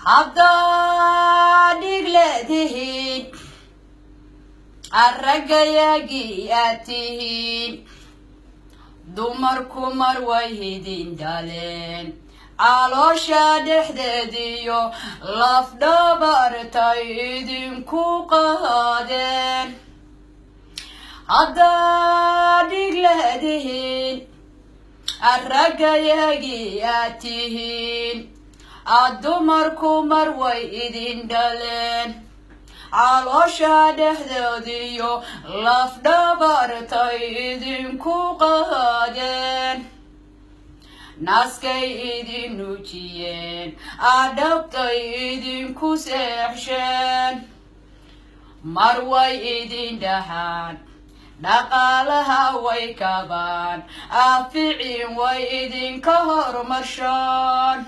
haddaad dhigleedihiin arragayagii aad tihiin dumarku mar way idin dhaleen caloosha dhexdeediyo lafdhabartay idinku qaadeen haddaad dhigleedihiin arragayagii aad tihiin dumarku mar way idin dhaleen caloosha dhexdeediyo lafdhabartay idinku qaadeen naaskay idin nuujiyeen adhabtay idinku seexsheen mar way idin dhahaan dhaqaalaha way kabaan aficin way idinka hormarshaan